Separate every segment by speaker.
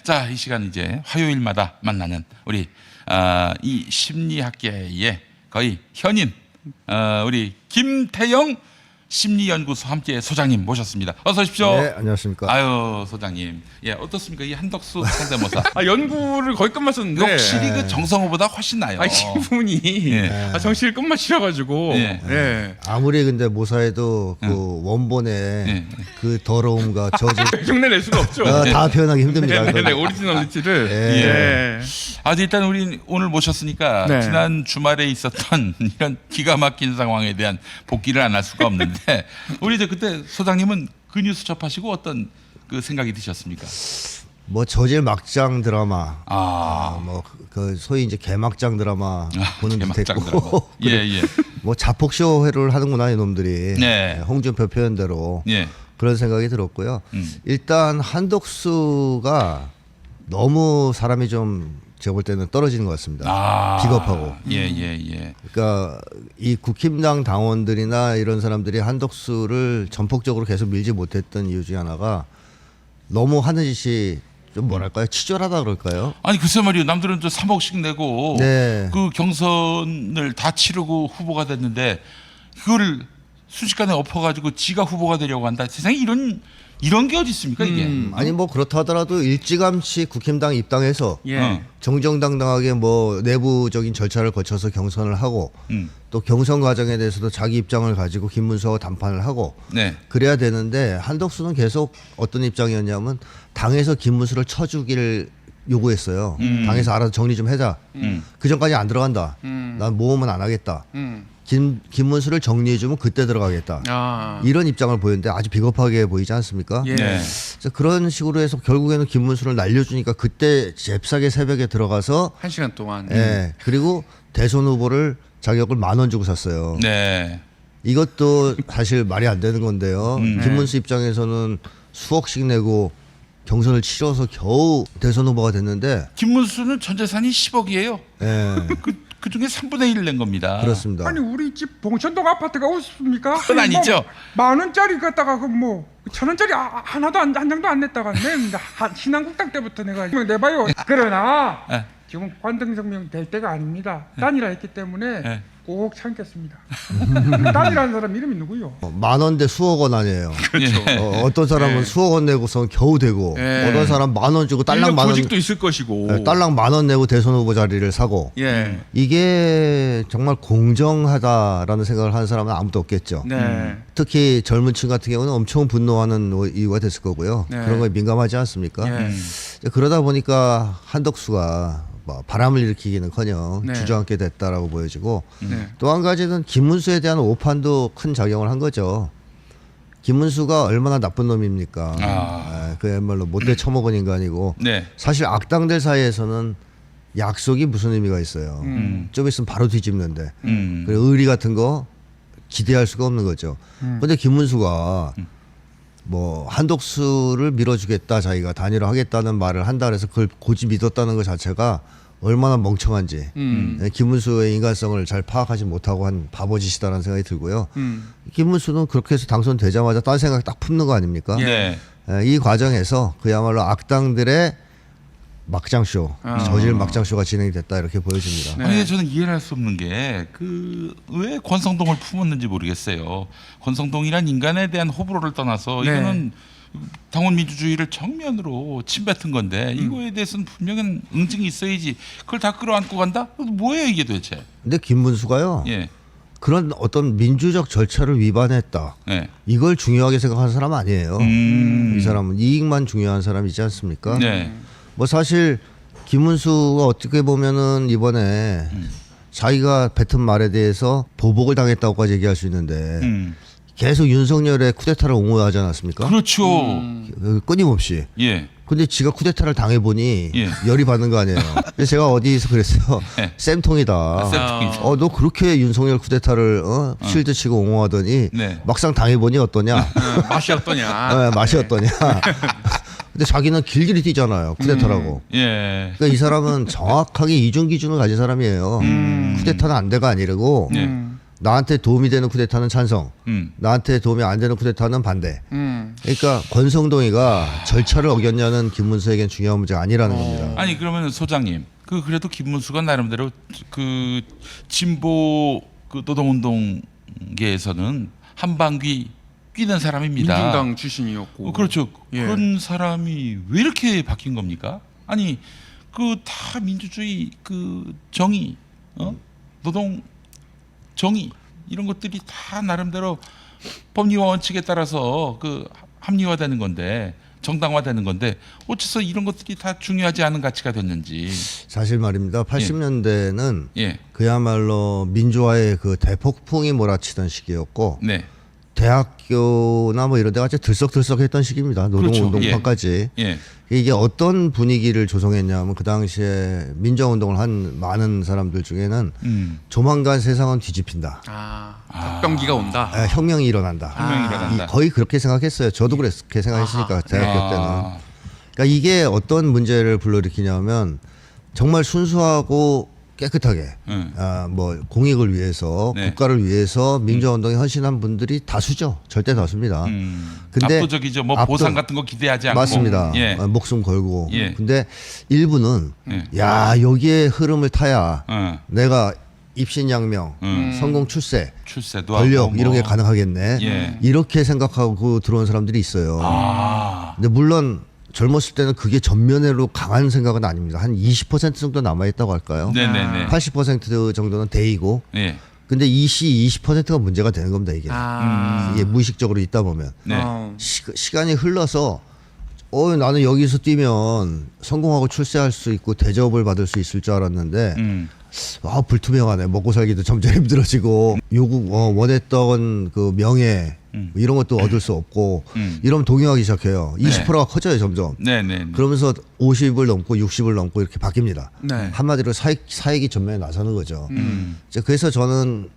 Speaker 1: 자, 이 시간 이제 화요일마다 만나는 우리 이 심리학계의 거의 현인 우리 김태영 심리연구소 함께 소장님 모셨습니다. 어서 오십시오.
Speaker 2: 네, 안녕하십니까.
Speaker 1: 아유, 소장님. 예, 어떻습니까? 이 한덕수 성대모사.
Speaker 3: 연구를 거의 끝마쳤는데
Speaker 1: 확실히 그 정성호보다 훨씬 나요.
Speaker 3: 이분이
Speaker 1: 예.
Speaker 3: 정신을 끝마치셔가지고
Speaker 1: 예.
Speaker 3: 예.
Speaker 2: 아무리 근데 모사해도 그 원본의 그 더러움과 저질
Speaker 3: 흉내낼 수가 없죠.
Speaker 2: 다 표현하기 힘듭니다.
Speaker 3: 네네네, 오리지널리티를
Speaker 2: 예.
Speaker 1: 일단 우리 오늘 모셨으니까
Speaker 3: 네.
Speaker 1: 지난 주말에 있었던 이런 기가 막힌 상황에 대한 복귀를 안 할 수가 없는데 우리 이제 그때 소장님은 그 뉴스 접하시고 어떤 그 생각이 드셨습니까?
Speaker 2: 뭐 저질 막장 드라마,
Speaker 1: 아,
Speaker 2: 뭐 그 소위 이제 개막장 드라마 보는
Speaker 1: 개막장
Speaker 2: 듯했고,
Speaker 1: 드라마. 예, 예.
Speaker 2: 뭐 자폭쇼회를 하는구나 이놈들이.
Speaker 1: 네.
Speaker 2: 홍준표 표현대로
Speaker 1: 예.
Speaker 2: 그런 생각이 들었고요. 일단 한덕수가 너무 사람이 좀 제가 볼 때는 떨어지는 것 같습니다. 비겁하고.
Speaker 1: 예, 예, 예.
Speaker 2: 그러니까 이 국힘당 당원들이나 이런 사람들이 한덕수를 전폭적으로 계속 밀지 못했던 이유 중에 하나가 너무 하는 짓이 좀 뭐랄까요, 치졸하다 그럴까요?
Speaker 1: 아니 글쎄 말이요, 남들은 저 3억씩 내고
Speaker 2: 네.
Speaker 1: 그 경선을 다 치르고 후보가 됐는데 그거를 순식간에 엎어가지고 지가 후보가 되려고 한다. 세상에 이런 게 어디 있습니까 이게?
Speaker 2: 아니 뭐 그렇다 하더라도 일찌감치 국힘당 입당해서
Speaker 3: 예.
Speaker 2: 정정당당하게 뭐 내부적인 절차를 거쳐서 경선을 하고 또 경선 과정에 대해서도 자기 입장을 가지고 김문수하고 담판을 하고
Speaker 1: 네.
Speaker 2: 그래야 되는데 한덕수는 계속 어떤 입장이었냐면 당에서 김문수를 쳐주기를 요구했어요. 당에서 알아서 정리 좀 해자. 그 전까지 안 들어간다. 난 모험은 안 하겠다. 김문수를 정리해주면 그때 들어가겠다. 이런 입장을 보였는데 아주 비겁하게 보이지 않습니까?
Speaker 3: 예.
Speaker 1: 네.
Speaker 2: 그래서 그런 식으로 해서 결국에는 김문수를 날려주니까 그때 잽싸게 새벽에 들어가서
Speaker 3: 1시간 동안.
Speaker 2: 예, 그리고 대선 후보를 자격을 10,000원 주고 샀어요.
Speaker 1: 네.
Speaker 2: 이것도 사실 말이 안 되는 건데요. 김문수 입장에서는 수억씩 내고 경선을 치러서 겨우 대선 후보가 됐는데
Speaker 1: 김문수는 전 재산이 10억이에요.
Speaker 2: 예,
Speaker 1: 그 중에 3분의 1을 낸 겁니다.
Speaker 2: 그렇습니다.
Speaker 4: 아니 우리 집 봉천동 아파트가 어떻습니까?
Speaker 1: 그건 아니죠.
Speaker 4: 10,000원짜리 갖다가 그 뭐 1,000원짜리 하나도 한 장도 안 냈다가 냅니다. 신한국당 때부터 내가 내봐요. 그러나
Speaker 1: 예.
Speaker 4: 지금 관등성명 될 때가 아닙니다. 단일화했기 때문에
Speaker 1: 예.
Speaker 4: 꼭 참겠습니다. 단일화한 사람 이름이 누구요?
Speaker 2: 10,000원 대 수억 원 아니에요.
Speaker 1: 예.
Speaker 2: 어떤 사람은 수억 원 내고선 겨우 되고
Speaker 3: 예.
Speaker 2: 어떤 사람 10,000원 주고 딸랑
Speaker 3: 인력
Speaker 2: 10,000원
Speaker 3: 조직도 있을 것이고.
Speaker 2: 딸랑 10,000원 내고 대선 후보 자리를 사고
Speaker 3: 예.
Speaker 2: 이게 정말 공정하다라는 생각을 하는 사람은 아무도 없겠죠.
Speaker 3: 네.
Speaker 2: 특히 젊은 층 같은 경우는 엄청 분노하는 이유가 됐을 거고요.
Speaker 3: 네.
Speaker 2: 그런 거에 민감하지 않습니까?
Speaker 3: 예.
Speaker 2: 그러다 보니까 한덕수가 뭐 바람을 일으키기는커녕
Speaker 3: 네.
Speaker 2: 주저앉게 됐다라고 보여지고
Speaker 3: 네.
Speaker 2: 또 한 가지는 김문수에 대한 오판도 큰 작용을 한 거죠. 김문수가 얼마나 나쁜 놈입니까? 그야말로 못돼 처먹은 인간이고
Speaker 1: 네.
Speaker 2: 사실 악당들 사이에서는 약속이 무슨 의미가 있어요. 좀 있으면 바로 뒤집는데 그리고 의리 같은 거 기대할 수가 없는 거죠. 근데 김문수가 뭐 한덕수를 밀어주겠다, 자기가 단일화하겠다는 말을 한다 그래서 그걸 고지 믿었다는 것 자체가 얼마나 멍청한지 김문수의 인간성을 잘 파악하지 못하고 한 바보짓이다라는 생각이 들고요. 김문수는 그렇게 해서 당선되자마자 딴 생각 딱 품는 거 아닙니까?
Speaker 1: 네.
Speaker 2: 이 과정에서 그야말로 악당들의 막장쇼, 저질 막장쇼가 진행이 됐다 이렇게 보여집니다.
Speaker 1: 아니 저는 이해를 할 수 없는 게 그 왜 권성동을 품었는지 모르겠어요. 권성동이란 인간에 대한 호불호를 떠나서
Speaker 3: 네.
Speaker 1: 이거는 당원 민주주의를 정면으로 침뱉은 건데 이거에 대해서는 분명한 응징이 있어야지. 그걸 다 끌어안고 간다? 뭐예요 이게 도대체?
Speaker 2: 근데 김문수가요.
Speaker 1: 예.
Speaker 2: 그런 어떤 민주적 절차를 위반했다.
Speaker 1: 네.
Speaker 2: 이걸 중요하게 생각하는 사람 아니에요. 이 사람은 이익만 중요한 사람이지 않습니까?
Speaker 1: 네.
Speaker 2: 뭐 사실 김문수가 어떻게 보면은 이번에 자기가 뱉은 말에 대해서 보복을 당했다고까지 얘기할 수 있는데 계속 윤석열의 쿠데타를 옹호하지 않았습니까?
Speaker 1: 그렇죠.
Speaker 2: 끊임없이.
Speaker 1: 예.
Speaker 2: 근데 지가 쿠데타를 당해보니
Speaker 1: 예.
Speaker 2: 열이 받는 거 아니에요. 그래서 제가 어디서 그랬어요.
Speaker 1: 예.
Speaker 2: 쌤통이다.
Speaker 1: 쌤통이죠.
Speaker 2: 너 그렇게 윤석열 쿠데타를 실드 치고 옹호하더니
Speaker 1: 네.
Speaker 2: 막상 당해보니 어떠냐?
Speaker 3: 맛이 어떠냐?
Speaker 2: 맛이 어떠냐? 근데 자기는 길길이 뛰잖아요. 쿠데타라고.
Speaker 1: 예.
Speaker 2: 그러니까 이 사람은 정확하게 이중 기준을 가진 사람이에요. 쿠데타는 안 돼가 아니라고
Speaker 1: 예.
Speaker 2: 나한테 도움이 되는 쿠데타는 찬성, 나한테 도움이 안 되는 쿠데타는 반대. 그러니까 권성동이가 절차를 어겼냐는 김문수에겐 중요한 문제가 아니라는 겁니다.
Speaker 1: 아니 그러면 소장님, 그래도 김문수가 나름대로 그 진보 그 노동운동계에서는 한방귀 뀌는 사람입니다.
Speaker 3: 민중당 출신이었고.
Speaker 1: 그렇죠.
Speaker 3: 예.
Speaker 1: 그런 사람이 왜 이렇게 바뀐 겁니까? 아니 그 다 민주주의 그 정의, 노동 정의 이런 것들이 다 나름대로 법리와 원칙에 따라서 그 합리화되는 건데 정당화되는 건데 어째서 이런 것들이 다 중요하지 않은 가치가 됐는지.
Speaker 2: 사실 말입니다. 80년대는
Speaker 1: 예,
Speaker 2: 그야말로 민주화의 그 대폭풍이 몰아치던 시기였고
Speaker 1: 네,
Speaker 2: 대학교나 뭐 이런 데가 진짜 들썩들썩했던 시기입니다. 노동운동판까지.
Speaker 1: 예,
Speaker 2: 이게 어떤 분위기를 조성했냐면 그 당시에 민주화운동을 한 많은 사람들 중에는 조만간 세상은 뒤집힌다.
Speaker 3: 합병기가 온다.
Speaker 2: 혁명이 일어난다.
Speaker 1: 혁명이 일어난다.
Speaker 2: 거의 그렇게 생각했어요. 저도 그렇게 생각했으니까 대학교 때는.
Speaker 1: 아,
Speaker 2: 그러니까 이게 어떤 문제를 불러일으키냐면 정말 순수하고 깨끗하게 뭐 공익을 위해서
Speaker 1: 네.
Speaker 2: 국가를 위해서 민주화운동에 헌신한 분들이 다수죠. 절대 다수입니다. 근데
Speaker 1: 압도적이죠. 뭐 보상 같은 거 기대하지 않고.
Speaker 2: 맞습니다.
Speaker 1: 예.
Speaker 2: 목숨 걸고.
Speaker 1: 예.
Speaker 2: 근데 일부는
Speaker 1: 예.
Speaker 2: 야 여기에 흐름을 타야
Speaker 1: 어,
Speaker 2: 내가 입신양명, 성공 출세,
Speaker 1: 출세도
Speaker 2: 권력
Speaker 1: 하고 뭐.
Speaker 2: 이런 게 가능하겠네.
Speaker 1: 예.
Speaker 2: 이렇게 생각하고 들어온 사람들이 있어요.
Speaker 1: 아,
Speaker 2: 근데 물론 젊었을 때는 그게 전면으로 강한 생각은 아닙니다. 한 20% 정도 남아있다고 할까요?
Speaker 1: 네네네.
Speaker 2: 80% 정도는 대이고.
Speaker 1: 예,
Speaker 2: 근데 이 20%가 문제가 되는 겁니다. 이게.
Speaker 3: 아.
Speaker 2: 이게 무의식적으로 있다 보면.
Speaker 1: 네.
Speaker 2: 시간이 흘러서 나는 여기서 뛰면 성공하고 출세할 수 있고 대접을 받을 수 있을 줄 알았는데 불투명하네. 먹고 살기도 점점 힘들어지고 원했던 그 명예 이런 것도 얻을 수 없고 이러면 동요하기 시작해요. 20%가 커져요 점점.
Speaker 1: 네네.
Speaker 2: 그러면서 50을 넘고 60을 넘고 이렇게 바뀝니다.
Speaker 3: 네.
Speaker 2: 한마디로 사익이 전면에 나서는 거죠. 이제 그래서 저는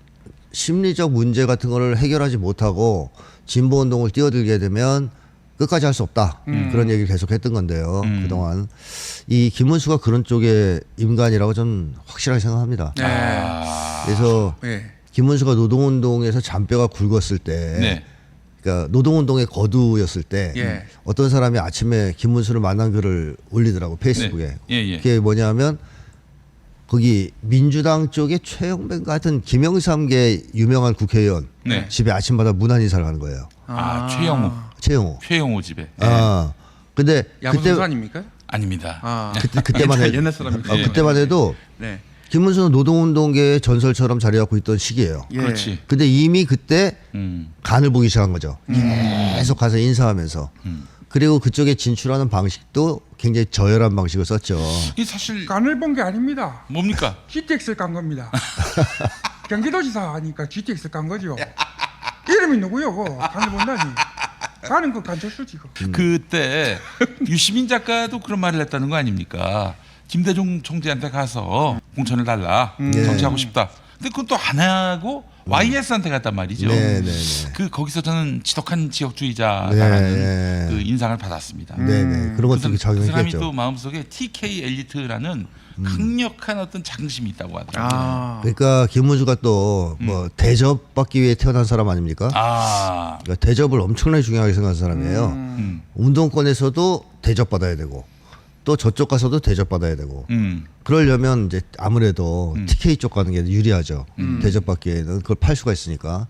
Speaker 2: 심리적 문제 같은 거를 해결하지 못하고 진보 운동을 뛰어들게 되면 끝까지 할 수 없다. 그런 얘기를 계속 했던 건데요. 그동안 이 김문수가 그런 쪽의 인간이라고 저는 확실하게 생각합니다.
Speaker 3: 네.
Speaker 2: 그래서
Speaker 3: 네.
Speaker 2: 김문수가 노동운동에서 잔뼈가 굵었을 때
Speaker 1: 네.
Speaker 2: 그러니까 노동운동의 거두였을 때
Speaker 3: 예.
Speaker 2: 어떤 사람이 아침에 김문수를 만난 글을 올리더라고 페이스북에.
Speaker 1: 네. 예, 예.
Speaker 2: 그게 뭐냐면 거기 민주당 쪽에 최영배인가 하여튼 김영삼계 유명한 국회의원
Speaker 1: 네.
Speaker 2: 집에 아침마다 문안 인사를 하는 거예요. 최영호.
Speaker 1: 집에.
Speaker 2: 근데
Speaker 3: 야구
Speaker 2: 그때
Speaker 3: 선수 아닙니까?
Speaker 1: 아닙니다.
Speaker 2: 그때만 해도
Speaker 3: 옛날 사람이죠.
Speaker 2: 그때만 해도
Speaker 3: 네.
Speaker 2: 김문수는 노동운동계의 전설처럼 자리 잡고 있던 시기예요.
Speaker 3: 예.
Speaker 1: 그렇지.
Speaker 2: 근데 이미 그때 간을 보기 시작한 거죠. 계속 가서 인사하면서. 그리고 그쪽에 진출하는 방식도 굉장히 저열한 방식을 썼죠.
Speaker 1: 이 사실
Speaker 4: 간을 본 게 아닙니다.
Speaker 1: 뭡니까?
Speaker 4: GTX를 깐 겁니다. 경기도지사 하니까 GTX를 깐 거죠. 이름이 누구요? 간을 본다니. 가는 거 간철수지.
Speaker 1: 그때 유시민 작가도 그런 말을 했다는 거 아닙니까? 김대중 총재한테 가서 공천을 달라. 정치하고 싶다. 근데 그건 또 안 하고 YS한테 갔단 말이죠.
Speaker 2: 네네네.
Speaker 1: 거기서 저는 지독한 지역주의자라는
Speaker 2: 네.
Speaker 1: 그 인상을 받았습니다.
Speaker 2: 네네. 그런 것도
Speaker 1: 그 사람이
Speaker 2: 작용했겠죠.
Speaker 1: 또 마음속에 TK 엘리트라는 강력한 어떤 자긍심이 있다고 하더라고요.
Speaker 2: 그러니까 김문수가 또 뭐 대접받기 위해 태어난 사람 아닙니까? 그러니까 대접을 엄청나게 중요하게 생각하는 사람이에요. 운동권에서도 대접받아야 되고 또 저쪽 가서도 대접받아야 되고 그러려면 이제 아무래도 TK 쪽 가는 게 유리하죠. 대접받기에는 그걸 팔 수가 있으니까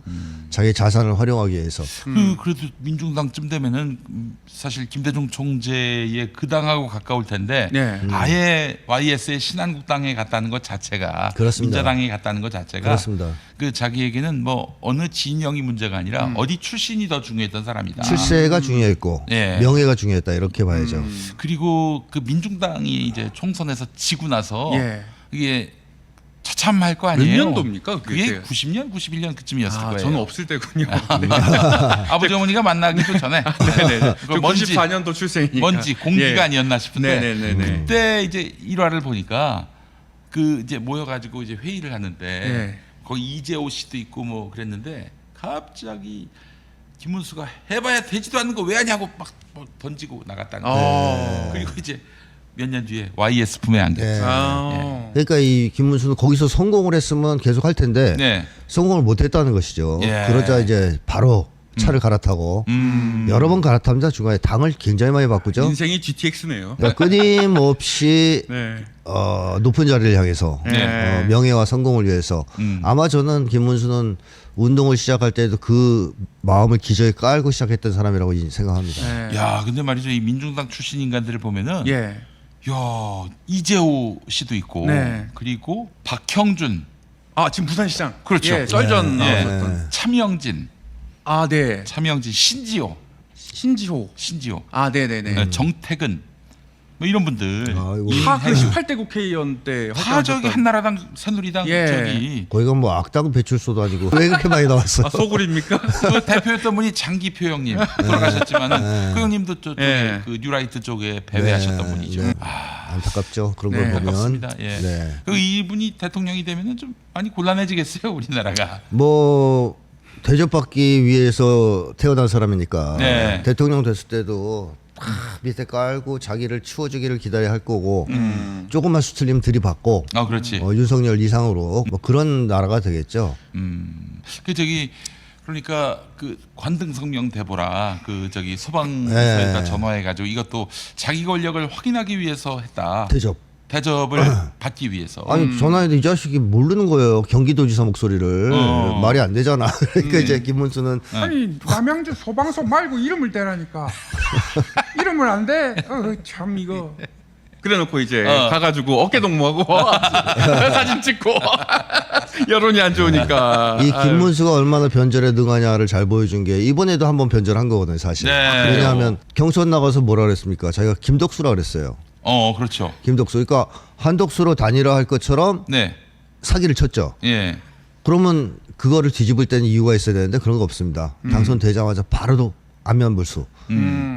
Speaker 2: 자기 자산을 활용하기 위해서.
Speaker 1: 그래도 민중당쯤 되면은 사실 김대중 총재의 그 당하고 가까울 텐데
Speaker 3: 네.
Speaker 1: 아예 YS의 신한국당에 갔다는 것 자체가
Speaker 2: 그렇습니다.
Speaker 1: 민자당에 갔다는 것 자체가
Speaker 2: 그렇습니다.
Speaker 1: 그 자기에게는 뭐 어느 진영이 문제가 아니라 어디 출신이 더 중요했던 사람이다.
Speaker 2: 출세가 중요했고
Speaker 1: 예.
Speaker 2: 명예가 중요했다 이렇게 봐야죠.
Speaker 1: 그리고 그 민중당이 이제 총선에서 지고 나서
Speaker 3: 예.
Speaker 1: 이게 처참할 거 아니에요.
Speaker 3: 몇 년도입니까?
Speaker 1: 그게 90년, 91년 그쯤이었을 거예요.
Speaker 3: 저는 없을 때군요. 네.
Speaker 1: 아버지 어머니가 만나기도 전에.
Speaker 3: 네네.
Speaker 1: 그 먼지
Speaker 3: 94년도 출생이니까.
Speaker 1: 먼지 공기가
Speaker 3: 예.
Speaker 1: 아니었나 싶은데
Speaker 3: 네네네네.
Speaker 1: 그때 이제 일화를 보니까 그 이제 모여가지고 이제 회의를 하는데
Speaker 3: 예.
Speaker 1: 거기 이재호 씨도 있고 뭐 그랬는데 갑자기 김문수가 해봐야 되지도 않는 거 왜 하냐고 막 던지고 나갔다는 거예요. 그리고 이제 몇 년 뒤에 YS 품에 안겼죠.
Speaker 2: 네.
Speaker 3: 아.
Speaker 2: 그러니까 이 김문수는 거기서 성공을 했으면 계속 할 텐데
Speaker 1: 네.
Speaker 2: 성공을 못했다는 것이죠.
Speaker 1: 예.
Speaker 2: 그러자 이제 바로 차를 갈아타고 여러 번 갈아탑니다. 중간에 당을 굉장히 많이 바꾸죠.
Speaker 3: 인생이 GTX네요.
Speaker 2: 그러니까 끊임없이
Speaker 3: 네.
Speaker 2: 높은 자리를 향해서
Speaker 3: 네.
Speaker 2: 명예와 성공을 위해서 아마 저는 김문수는 운동을 시작할 때도 그 마음을 기저에 깔고 시작했던 사람이라고 생각합니다.
Speaker 3: 네.
Speaker 1: 야, 근데 말이죠. 이 민중당 출신 인간들을 보면은
Speaker 3: 예.
Speaker 1: 야, 이재호 씨도 있고
Speaker 3: 네.
Speaker 1: 그리고 박형준,
Speaker 3: 아 지금 부산시장.
Speaker 1: 그렇죠.
Speaker 3: 예, 썰전
Speaker 1: 예.
Speaker 3: 나왔었던.
Speaker 1: 참영진,
Speaker 3: 아 네.
Speaker 1: 신지호,
Speaker 3: 신지호. 아 네네네.
Speaker 1: 정택은 뭐 이런 분들
Speaker 2: 아이고.
Speaker 3: 그 18대 국회의원 때
Speaker 1: 다 저기
Speaker 3: 활동하셨던
Speaker 1: 한나라당, 새누리당
Speaker 3: 예.
Speaker 1: 저기
Speaker 2: 거기가 뭐 악당 배출소도 아니고 왜 그렇게 많이 나왔어?
Speaker 3: 아, 소굴입니까?
Speaker 1: 그 대표였던 분이 장기표 형님 돌아가셨지만은 그 형님도 저쪽에
Speaker 3: 예.
Speaker 1: 그 뉴라이트 쪽에 배회하셨던
Speaker 2: 네,
Speaker 1: 분이죠.
Speaker 2: 네.
Speaker 1: 아,
Speaker 2: 안타깝죠. 그런
Speaker 3: 네,
Speaker 2: 걸 보면.
Speaker 1: 반갑습니다. 예.
Speaker 2: 네.
Speaker 1: 그 이분이 대통령이 되면은 좀 많이 곤란해지겠어요, 우리나라가.
Speaker 2: 뭐 대접받기 위해서 태어난 사람이니까
Speaker 1: 네.
Speaker 2: 대통령 됐을 때도 다 밑에 깔고 자기를 치워주기를 기다려야 할 거고 조금만 수틀리면 들이받고
Speaker 1: 아, 그렇지.
Speaker 2: 윤석열 이상으로 뭐 그런 나라가 되겠죠.
Speaker 1: 그 저기 그러니까 그 관등성명 대보라 그 저기 소방서에다
Speaker 2: 네.
Speaker 1: 전화해가지고 이것도 자기 권력을 확인하기 위해서 했다. 대접을 받기 위해서.
Speaker 2: 아니 전화해도 이 자식이 모르는 거예요. 경기도지사 목소리를 말이 안 되잖아. 그러니까 이제 김문수는
Speaker 4: 아니 남양주 소방서 말고 이름을 대라니까. 이름을 안 대. 참 이거.
Speaker 3: 그래놓고 이제 가가지고 어깨 동무하고 사진 찍고 여론이 안 좋으니까.
Speaker 2: 이 김문수가 얼마나 변절에 능하냐를 잘 보여준 게 이번에도 한번 변절한 거거든요, 사실.
Speaker 1: 네.
Speaker 2: 왜냐하면 경선 나가서 뭐라 그랬습니까? 자기가 김덕수라 그랬어요.
Speaker 1: 그렇죠.
Speaker 2: 김덕수. 그러니까 한덕수로 단일화할 것처럼
Speaker 1: 네.
Speaker 2: 사기를 쳤죠.
Speaker 1: 예.
Speaker 2: 그러면 그거를 뒤집을 때는 이유가 있어야 되는데 그런 거 없습니다. 당선되자마자 바로도 안면불수.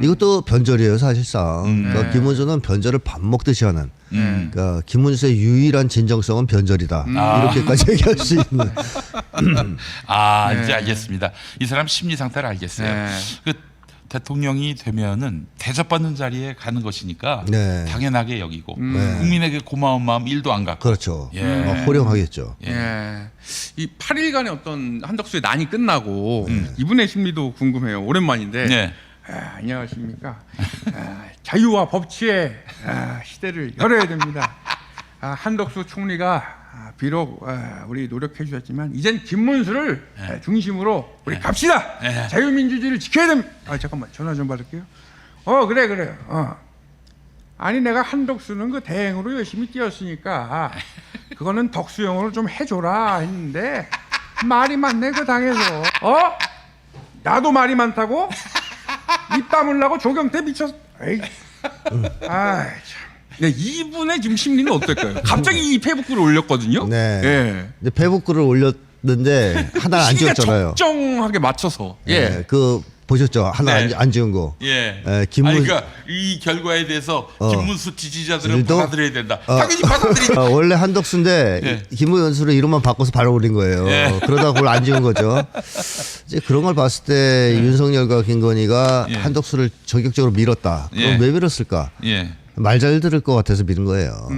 Speaker 2: 이것도 변절이에요, 사실상. 그러니까 김문수는 변절을 밥 먹듯이 하는. 그러니까 김문수의 유일한 진정성은 변절이다. 이렇게까지 얘기할 수 있는.
Speaker 1: 이제 알겠습니다. 이 사람 심리 상태를 알겠어요.
Speaker 3: 네.
Speaker 1: 그 대통령이 되면은 대접받는 자리에 가는 것이니까
Speaker 2: 네.
Speaker 1: 당연하게 여기고 국민에게 고마운 마음 1도 안 갖고.
Speaker 2: 그렇죠.
Speaker 1: 예.
Speaker 2: 호령하겠죠.
Speaker 3: 예. 이 8일간의 어떤 한덕수의 난이 끝나고 이분의 심리도 궁금해요. 오랜만인데.
Speaker 1: 네.
Speaker 4: 안녕하십니까. 자유와 법치의 시대를 열어야 됩니다. 한덕수 총리가 비록 우리 노력해 주셨지만 이젠 김문수를 중심으로 우리 갑시다.
Speaker 1: 네.
Speaker 4: 자유민주주의를 지켜야 됩니다. 잠깐만 전화 좀 받을게요. 그래. 아니 내가 한덕수는 그 대행으로 열심히 뛰었으니까 그거는 덕수형으로 좀 해줘라 했는데 말이 많네 그 당에서. 나도 말이 많다고? 입 다물라고 조경태 미쳤. 에이. 참.
Speaker 3: 네, 이분의 지금 심리는 어떨까요? 갑자기 이 페이북글을 올렸거든요.
Speaker 2: 네.
Speaker 3: 예.
Speaker 2: 근데 페북글을 올렸는데 하나 안
Speaker 3: 시기가
Speaker 2: 지웠잖아요.
Speaker 3: 적정하게 맞춰서. 예.
Speaker 2: 네, 그 보셨죠? 하나
Speaker 1: 네.
Speaker 2: 안 지운 거.
Speaker 1: 예.
Speaker 2: 김문수.
Speaker 1: 이 결과에 대해서 김문수 지지자들은
Speaker 2: 일도?
Speaker 1: 받아들여야 된다. 당연히 받아들이죠.
Speaker 2: 원래 한덕수인데
Speaker 1: 예.
Speaker 2: 김문수를 이름만 바꿔서 바로 올린 거예요.
Speaker 1: 예.
Speaker 2: 그러다 그걸 안 지운 거죠. 이제 그런 걸 봤을 때 윤석열과 김건희가
Speaker 1: 예.
Speaker 2: 한덕수를 저격적으로 밀었다. 그럼
Speaker 1: 예.
Speaker 2: 왜 밀었을까?
Speaker 1: 예.
Speaker 2: 말 잘 들을 것 같아서 밀은 거예요.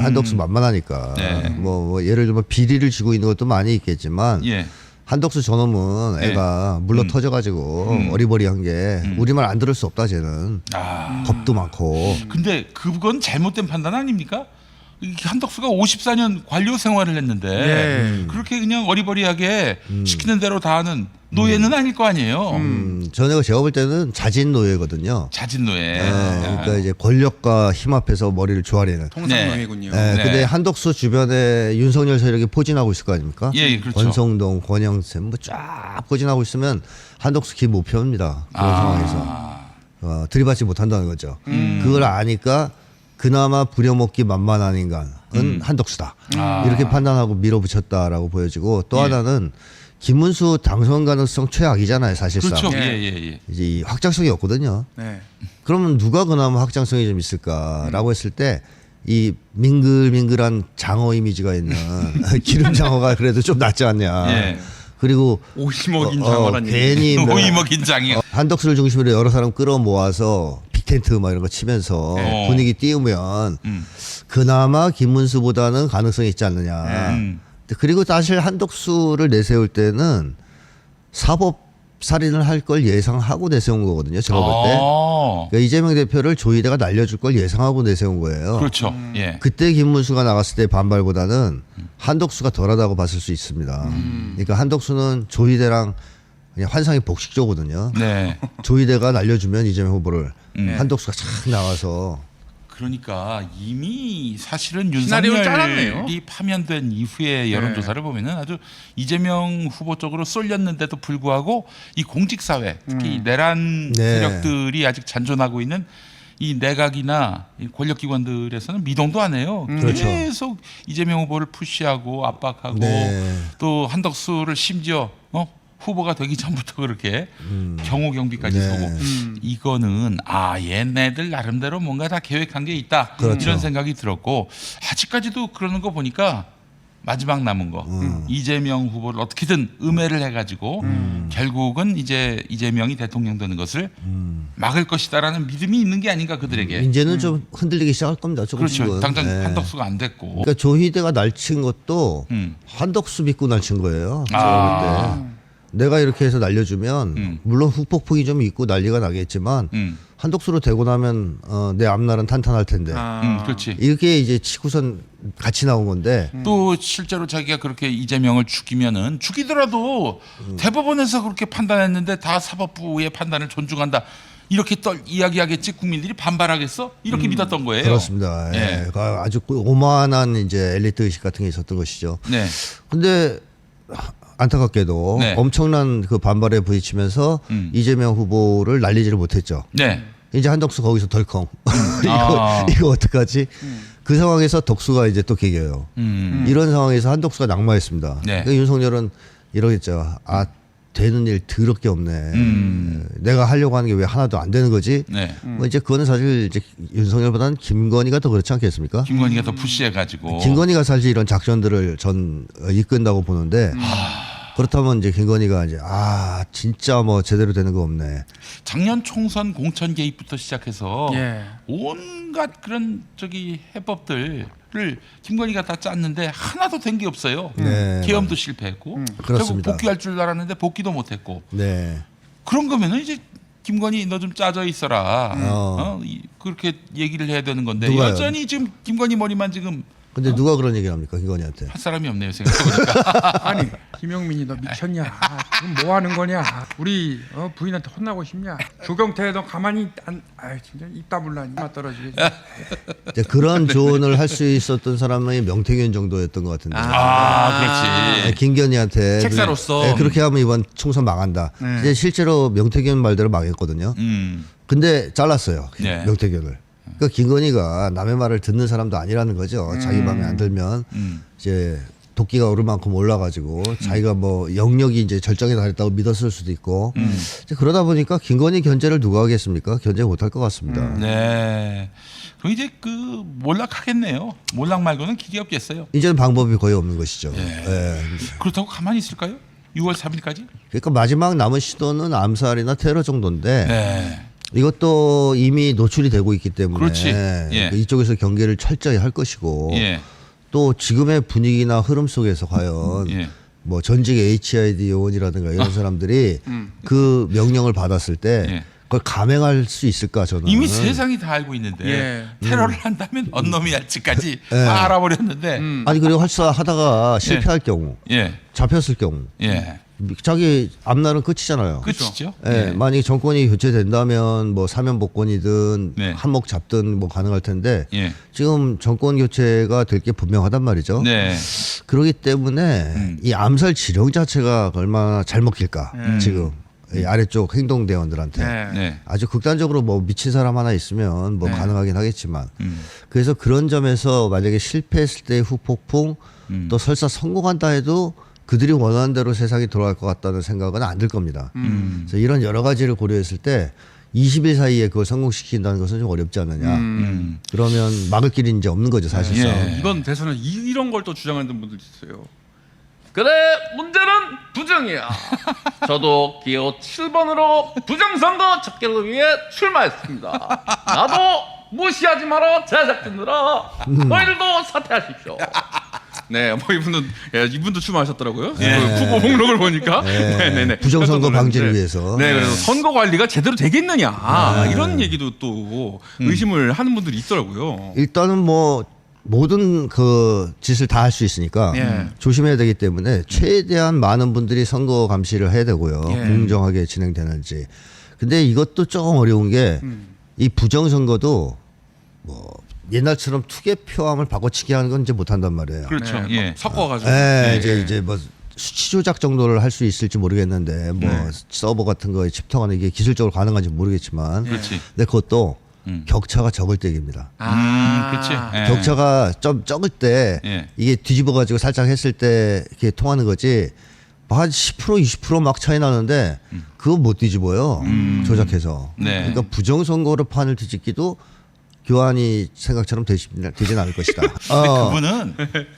Speaker 2: 한덕수 만만하니까.
Speaker 1: 네.
Speaker 2: 뭐 예를 들면 비리를 지고 있는 것도 많이 있겠지만
Speaker 1: 예.
Speaker 2: 한덕수 저놈은 애가 물러 터져가지고 어리버리한 게 우리말 안 들을 수 없다 쟤는. 겁도 많고.
Speaker 1: 근데 그건 잘못된 판단 아닙니까? 이 한덕수가 54년 관료 생활을 했는데
Speaker 3: 예.
Speaker 1: 그렇게 그냥 어리버리하게 시키는 대로 다 하는 노예는 아닐 거 아니에요.
Speaker 2: 전에가 제가 볼 때는 자진 노예거든요.
Speaker 1: 자진 노예.
Speaker 2: 그러니까 이제 권력과 힘 앞에서 머리를 조아리는.
Speaker 3: 통상명예군요.
Speaker 2: 네,
Speaker 1: 네.
Speaker 2: 근데 한덕수 주변에 윤석열 세력이 포진하고 있을 거 아닙니까?
Speaker 1: 예, 그렇죠.
Speaker 2: 권성동, 권영샘 뭐 쫙 포진하고 있으면 한덕수 기 못 펴입니다. 그런 상황에서 들이받지 못한다는 거죠. 그걸 아니까 그나마 부려먹기 만만한 인간은 한덕수다. 이렇게 판단하고 밀어붙였다라고 보여지고 또
Speaker 1: 예.
Speaker 2: 하나는 김문수 당선 가능성 최악이잖아요, 사실상.
Speaker 1: 그렇죠.
Speaker 3: 예.
Speaker 1: 예.
Speaker 2: 이제 이 확장성이 없거든요.
Speaker 3: 네.
Speaker 2: 그러면 누가 그나마 확장성이 좀 있을까라고 했을 때 이 밍글밍글한 장어 이미지가 있는 기름 장어가 그래도 좀 낫지 않냐.
Speaker 1: 예.
Speaker 2: 그리고
Speaker 3: 오이먹인 장어란 얘기.
Speaker 2: 괜히 뭐
Speaker 1: 오이 먹인 장이요.
Speaker 2: 한덕수를 중심으로 여러 사람 끌어모아서 빅텐트 막 이런 거 치면서
Speaker 1: 네.
Speaker 2: 분위기 띄우면 그나마 김문수보다는 가능성이 있지 않느냐. 그리고 사실 한덕수를 내세울 때는 사법 살인을 할 걸 예상하고 내세운 거거든요. 제가 볼 때. 그러니까 이재명 대표를 조희대가 날려줄 걸 예상하고 내세운 거예요.
Speaker 1: 그렇죠. 예.
Speaker 2: 그때 김문수가 나갔을 때 반발보다는 한덕수가 덜하다고 봤을 수 있습니다. 그러니까 한덕수는 조희대랑 그냥 환상이 복식조거든요.
Speaker 1: 네.
Speaker 2: 조희대가 날려주면 이재명 후보를 한덕수가 착 나와서
Speaker 1: 그러니까 이미 사실은
Speaker 3: 시나리오를 짜놨네요.
Speaker 1: 윤석열이 파면된 이후의 여론조사를 보면은 아주 이재명 후보 쪽으로 쏠렸는데도 불구하고 이 공직사회 특히 이 내란
Speaker 2: 네.
Speaker 1: 세력들이 아직 잔존하고 있는 이 내각이나 이 권력기관들에서는 미동도 안 해요.
Speaker 2: 그렇죠.
Speaker 1: 계속 이재명 후보를 푸시하고 압박하고
Speaker 2: 네.
Speaker 1: 또 한덕수를 심지어 후보가 되기 전부터 그렇게 경호 경비까지
Speaker 2: 네.
Speaker 1: 서고 이거는 얘네들 나름대로 뭔가 다 계획한 게 있다
Speaker 2: 그렇죠.
Speaker 1: 이런 생각이 들었고 아직까지도 그러는 거 보니까 마지막 남은 거 이재명 후보를 어떻게든 음해를 해가지고 결국은 이제 이재명이 대통령 되는 것을 막을 것이다라는 믿음이 있는 게 아닌가 그들에게.
Speaker 2: 이제는 좀 흔들리기 시작할 겁니다. 조금씩은.
Speaker 1: 그렇죠. 당장
Speaker 2: 네.
Speaker 1: 한덕수가 안 됐고.
Speaker 2: 그러니까 조희대가 날친 것도 한덕수 믿고 날친 거예요. 제가 볼 때. 내가 이렇게 해서 날려주면 물론 후폭풍이 좀 있고 난리가 나겠지만 한덕수로 되고 나면 내 앞날은 탄탄할 텐데
Speaker 1: 그렇지.
Speaker 2: 이렇게 이제 치고선 같이 나온 건데
Speaker 1: 또 실제로 자기가 그렇게 이재명을 죽이면은 죽이더라도 대법원에서 그렇게 판단했는데 다 사법부의 판단을 존중한다. 이렇게 또 이야기하겠지 국민들이 반발하겠어? 이렇게 믿었던 거예요.
Speaker 2: 그렇습니다. 예. 그 아주 오만한 이제 엘리트 의식 같은 게 있었던 것이죠.
Speaker 1: 네.
Speaker 2: 근데 안타깝게도
Speaker 1: 네.
Speaker 2: 엄청난 그 반발에 부딪히면서 이재명 후보를 날리지를 못했죠.
Speaker 1: 네.
Speaker 2: 이제 한덕수 거기서 덜컹
Speaker 1: 아.
Speaker 2: 이거 어떡하지? 그 상황에서 덕수가 이제 또 개겨요. 이런 상황에서 한덕수가 낙마했습니다.
Speaker 1: 네.
Speaker 2: 그러니까 윤석열은 이러겠죠. 되는 일 더럽게 없네. 내가 하려고 하는 게 왜 하나도 안 되는 거지?
Speaker 1: 네.
Speaker 2: 뭐 이제 그거는 사실 이제 윤석열보다는 김건희가 더 그렇지 않겠습니까?
Speaker 1: 김건희가 더 푸시해가지고.
Speaker 2: 김건희가 사실 이런 작전들을 전 이끈다고 보는데 그렇다면 이제 김건희가 이제 진짜 뭐 제대로 되는 거 없네.
Speaker 1: 작년 총선 공천 개입부터 시작해서
Speaker 3: 예.
Speaker 1: 온갖 그런 해법들을 김건희가 다 짰는데 하나도 된 게 없어요.
Speaker 2: 네.
Speaker 1: 계엄도 실패했고 결국
Speaker 2: 그렇습니다.
Speaker 1: 복귀할 줄 알았는데 복귀도 못했고
Speaker 2: 네.
Speaker 1: 그런 거면은 이제 김건희 너 좀 짜져 있어라. 그렇게 얘기를 해야 되는 건데
Speaker 2: 누가요?
Speaker 1: 여전히 지금 김건희 머리만 지금
Speaker 2: 근데 누가 그런 얘기를 합니까 김건희한테?
Speaker 1: 할 사람이 없네요 생각해보니까.
Speaker 4: 아니 김용민이 너 미쳤냐? 지금 뭐 하는 거냐? 우리 부인한테 혼나고 싶냐? 조경태 너 가만히 진짜 입 다물라니 맛 떨어지게.
Speaker 2: 이제 그런 조언을 할 수 있었던 사람이 명태균 정도였던 것 같은데.
Speaker 1: 그렇지.
Speaker 2: 김건희한테
Speaker 3: 책사로서.
Speaker 2: 네, 그렇게 하면 이번 총선 망한다. 이제 실제로 명태균 말대로 망했거든요. 근데 잘랐어요.
Speaker 1: 네.
Speaker 2: 명태균을. 그러니까 김건희가 남의 말을 듣는 사람도 아니라는 거죠. 자기 마음에 안 들면 이제 도끼가 오를 만큼 올라가지고 자기가 뭐 영역이 이제 절정에 달했다고 믿었을 수도 있고 이제 그러다 보니까 김건희 견제를 누가 하겠습니까? 견제 못할 것 같습니다.
Speaker 1: 네. 그럼 이제 몰락하겠네요. 몰락 말고는 길이 없겠어요.
Speaker 2: 이제는 방법이 거의 없는 것이죠.
Speaker 1: 예.
Speaker 2: 예.
Speaker 1: 그렇다고 가만히 있을까요? 6월 3일까지?
Speaker 2: 그러니까 마지막 남은 시도는 암살이나 테러 정도인데
Speaker 1: 네.
Speaker 2: 이것도 이미 노출이 되고 있기 때문에
Speaker 1: 그렇지. 예.
Speaker 2: 이쪽에서 경계를 철저히 할 것이고
Speaker 1: 예.
Speaker 2: 또 지금의 분위기나 흐름 속에서 과연
Speaker 1: 예.
Speaker 2: 뭐 전직 HID 요원이라든가 이런 사람들이 그 명령을 받았을 때
Speaker 1: 예.
Speaker 2: 그걸 감행할 수 있을까 저는
Speaker 1: 이미 세상이 다 알고 있는데
Speaker 3: 예.
Speaker 1: 테러를 한다면 언놈이 할지까지
Speaker 2: 예.
Speaker 1: 다 알아버렸는데
Speaker 2: 아니 그리고 하다가 실패할 경우
Speaker 1: 예.
Speaker 2: 잡혔을 경우
Speaker 1: 예.
Speaker 2: 자기 앞날은 끝이잖아요.
Speaker 1: 끝이죠.
Speaker 2: 예, 만약에 정권이 교체된다면 뭐 사면 복권이든
Speaker 1: 네.
Speaker 2: 한몫 잡든 뭐 가능할 텐데
Speaker 1: 예.
Speaker 2: 지금 정권 교체가 될 게 분명하단 말이죠.
Speaker 1: 네.
Speaker 2: 그렇기 때문에 이 암살 지령 자체가 얼마나 잘 먹힐까 지금 이 아래쪽 행동대원들한테
Speaker 3: 네.
Speaker 1: 네.
Speaker 2: 아주 극단적으로 뭐 미친 사람 하나 있으면 뭐
Speaker 1: 네.
Speaker 2: 가능하긴 하겠지만 그래서 그런 점에서 만약에 실패했을 때의 후폭풍 또 설사 성공한다 해도 그들이 원하는 대로 세상이 돌아갈 것 같다는 생각은 안 들 겁니다. 그래서 이런 여러 가지를 고려했을 때 20일 사이에 그걸 성공시킨다는 것은 좀 어렵지 않느냐. 그러면 막을 길이 이제 없는 거죠 사실상.
Speaker 1: 예.
Speaker 3: 이번 대선은 이런 걸 또 주장하는 분들 있어요. 그래, 문제는 부정이야. 저도 기호 7번으로 부정선거 척결을 위해 출마했습니다. 나도 무시하지 마라, 제작진들아. 너희들도 사퇴하십시오. 네, 뭐 이분도 출마하셨더라고요.
Speaker 1: 네.
Speaker 3: 그 후보 목록을 보니까. 네네네.
Speaker 2: 부정선거 방지를
Speaker 3: 네.
Speaker 2: 위해서.
Speaker 3: 네, 그래서 선거 관리가 제대로 되겠느냐 이런 얘기도 또 의심을 하는 분들이 있더라고요.
Speaker 2: 일단은 뭐 모든 그 짓을 다 할 수 있으니까
Speaker 3: 예.
Speaker 2: 조심해야 되기 때문에 최대한 많은 분들이 선거 감시를 해야 되고요.
Speaker 3: 예.
Speaker 2: 공정하게 진행되는지. 근데 이것도 조금 어려운 게 이 부정선거도 뭐 옛날처럼 투개표함을 바꿔치기 하는 건 이제 못한단 말이에요.
Speaker 1: 그렇죠.
Speaker 3: 네,
Speaker 1: 예.
Speaker 3: 섞어가지고.
Speaker 2: 예,
Speaker 3: 예.
Speaker 2: 이제 뭐 수치 조작 정도를 할 수 있을지 모르겠는데 뭐 서버 같은 거에 칩통하는 이게 기술적으로 가능한지 모르겠지만
Speaker 1: 그렇지.
Speaker 2: 근데 그것도 격차가 적을 때입니다.
Speaker 1: 그렇지. 예.
Speaker 2: 격차가 좀 적을 때
Speaker 1: 예.
Speaker 2: 이게 뒤집어 가지고 살짝 했을 때 이렇게 통하는 거지. 한 10% 20% 막 차이 나는데 그거 못 뒤집어요. 조작해서.
Speaker 1: 네.
Speaker 2: 그러니까 부정선거로 판을 뒤집기도 교환이 생각처럼 되진 않을 것이다.
Speaker 1: 근데 그분은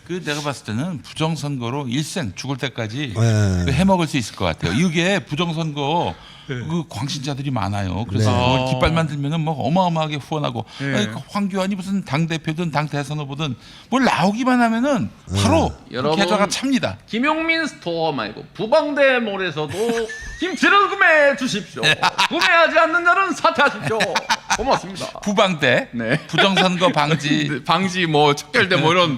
Speaker 1: 그 내가 봤을 때는 부정선거로 일생 죽을 때까지
Speaker 2: 네.
Speaker 1: 그 해먹을 수 있을 것 같아요. 이게 부정선거 그 광신자들이 많아요. 그래서
Speaker 2: 네.
Speaker 1: 뭐 깃발만 들면은 뭐 어마어마하게 후원하고
Speaker 3: 네.
Speaker 1: 아니, 그 황교안이 무슨 당 대표든 당 대선 후보든 뭘 나오기만 하면은 바로
Speaker 3: 여러분.
Speaker 1: 계좌가 찹니다.
Speaker 3: 김용민 스토어 말고 부방대 몰에서도 김치를 구매해 주십시오. 구매하지 않는 자는 사퇴하십시오. 고맙습니다.
Speaker 1: 부방대,
Speaker 3: 네.
Speaker 1: 부정선거 방지.
Speaker 3: 방지 뭐 척결대 뭐 이런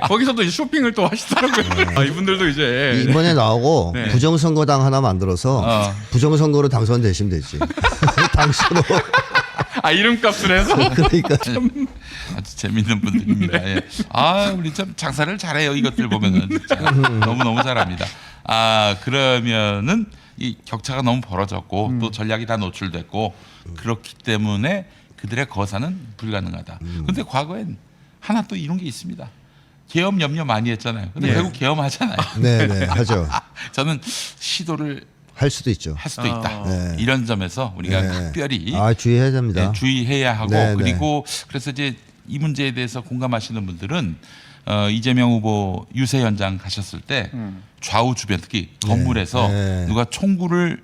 Speaker 3: 거기서도 이제 쇼핑을 또 하시더라고요. 이분들도 이제
Speaker 2: 이번에 나오고
Speaker 3: 네.
Speaker 2: 부정선거당 하나 만들어서 부정선거로 당선되시면 되지. 당신으로.
Speaker 3: 이름값을 해서
Speaker 2: 그러니까
Speaker 1: 아주 재밌는 분들입니다. 예. 우리 참 장사를 잘해요. 이것들 보면은 진짜 너무 잘합니다. 그러면은 이 격차가 너무 벌어졌고 또 전략이 다 노출됐고 그렇기 때문에 그들의 거사는 불가능하다. 근데 과거엔 하나 또 이런 게 있습니다. 계엄 염려 많이 했잖아요. 근데
Speaker 3: 네.
Speaker 1: 결국 계엄하잖아요.
Speaker 2: 네네 하죠.
Speaker 1: 저는 시도를
Speaker 2: 할 수도 있죠.
Speaker 1: 할 수도 있다.
Speaker 2: 네.
Speaker 1: 이런 점에서 우리가
Speaker 2: 네.
Speaker 1: 특별히
Speaker 2: 주의해야 됩니다.
Speaker 1: 주의해야 하고
Speaker 2: 네,
Speaker 1: 그리고 그래서 이제 이 문제에 대해서 공감하시는 분들은 이재명 후보 유세 현장 가셨을 때 좌우 주변 특히 건물에서
Speaker 2: 네.
Speaker 1: 누가 총구를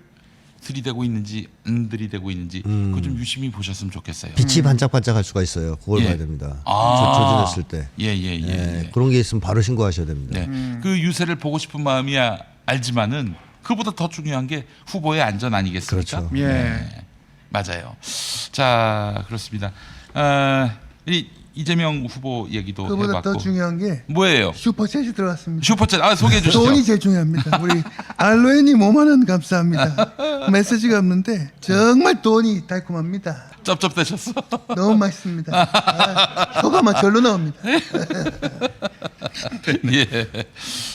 Speaker 1: 들이대고 있는지 안 들이대고 있는지 그거 좀 유심히 보셨으면 좋겠어요.
Speaker 2: 빛이 반짝반짝할 수가 있어요. 그걸
Speaker 1: 예.
Speaker 2: 봐야 됩니다.
Speaker 1: 아.
Speaker 2: 조준했을 때.
Speaker 1: 예.
Speaker 2: 그런 게 있으면 바로 신고하셔야 됩니다.
Speaker 1: 네. 그 유세를 보고 싶은 마음이야 알지만은 그보다 더 중요한 게 후보의 안전 아니겠습니까?
Speaker 2: 그렇죠.
Speaker 3: 예.
Speaker 1: 네. 맞아요. 자 그렇습니다. 이 이재명 후보 얘기도
Speaker 5: 그보다
Speaker 1: 해봤고
Speaker 5: 더 중요한 게
Speaker 1: 뭐예요?
Speaker 5: 슈퍼챗이 들어왔습니다.
Speaker 1: 슈퍼챗 소개해 주시죠.
Speaker 5: 돈이 제일 중요합니다. 우리 알로에님 5만 원 감사합니다. 메시지가 없는데 정말 돈이 달콤합니다.
Speaker 1: 쩝쩝대셨어.
Speaker 5: 너무 맛있습니다. 혀가 막 절로 나옵니다.
Speaker 1: 예.